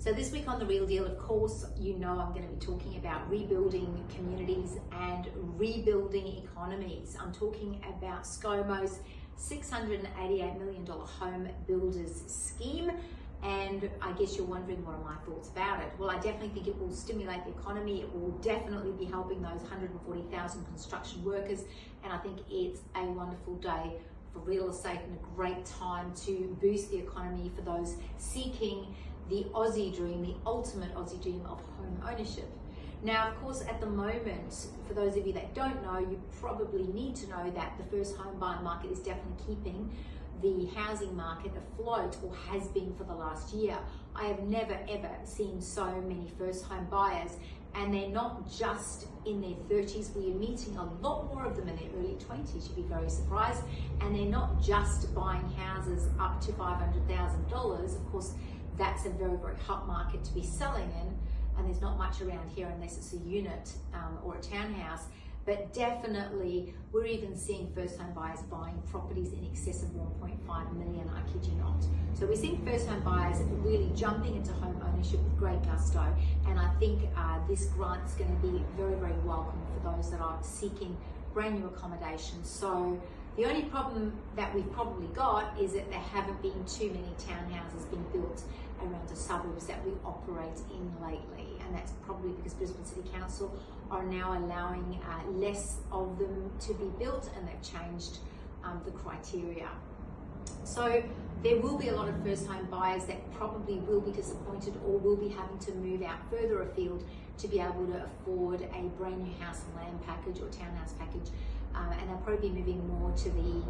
So this week on The Real Deal, of course, you know I'm going to be talking about rebuilding communities and rebuilding economies. I'm talking about ScoMo's $688 million home builders scheme. And I guess you're wondering what are my thoughts about it. Well, I definitely think it will stimulate the economy. It will definitely be helping those 140,000 construction workers. And I think it's a wonderful day for real estate and a great time to boost the economy for those seeking the Aussie dream, the ultimate Aussie dream of home ownership. Now, of course, at the moment, for those of you that don't know, you probably need to know that the first home buyer market is definitely keeping the housing market afloat, or has been for the last year. I have never ever seen so many first home buyers, and they're not just in their 30s. We are meeting a lot more of them in their early 20s, you'd be very surprised. And they're not just buying houses up to $500,000. Of course, that's a very, very hot market to be selling in, and there's not much around here unless it's a unit or a townhouse. But definitely, we're even seeing first home buyers buying properties in excess of 1.5 million, I kid you not. So we're seeing first home buyers really jumping into home ownership with great gusto. And I think this grant's going to be very, very welcome for those that are seeking brand new accommodation. So the only problem that we've probably got is that there haven't been too many townhouses being built around the suburbs that we operate in lately. And that's probably because Brisbane City Council are now allowing less of them to be built, and they've changed the criteria. So there will be a lot of first home buyers that probably will be disappointed or will be having to move out further afield to be able to afford a brand new house and land package or townhouse package. And they'll probably be moving more to the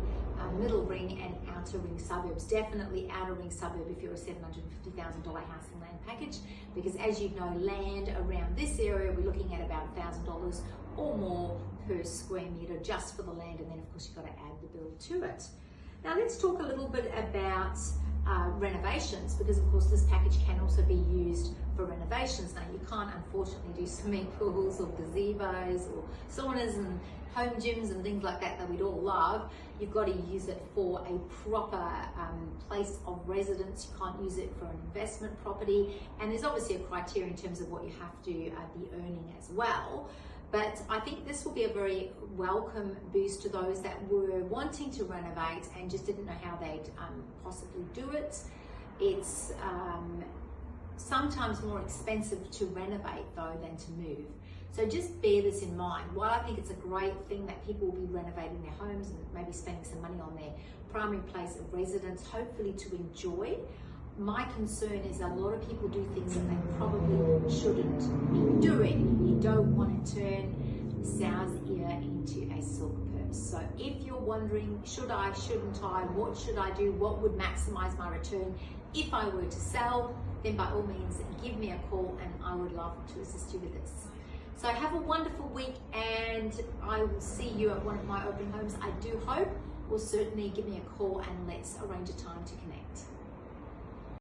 middle ring and outer ring suburbs. Definitely outer ring suburb if you're a $750,000 house and land package, because as you know, land around this area, we're looking at about $1,000 or more per square meter just for the land, and then of course you've got to add the bill to it. Now let's talk a little bit about renovations, because of course this package can also be used for renovations. Now you can't unfortunately do swimming pools or gazebos or saunas and home gyms and things like that we'd all love. You've got to use it for a proper place of residence. You can't use it for an investment property, and there's obviously a criteria in terms of what you have to be earning as well. But I think this will be a very welcome boost to those that were wanting to renovate and just didn't know how they'd possibly do it. It's sometimes more expensive to renovate though than to move. So just bear this in mind. While I think it's a great thing that people will be renovating their homes and maybe spending some money on their primary place of residence, hopefully to enjoy, my concern is a lot of people do things that they probably shouldn't be doing. You don't want to turn the sow's ear into a silk purse. So if you're wondering, should I, shouldn't I, what should I do, what would maximize my return if I were to sell, then by all means give me a call and I would love to assist you with this. So have a wonderful week, and I will see you at one of my open homes, I do hope, or certainly give me a call and let's arrange a time to connect.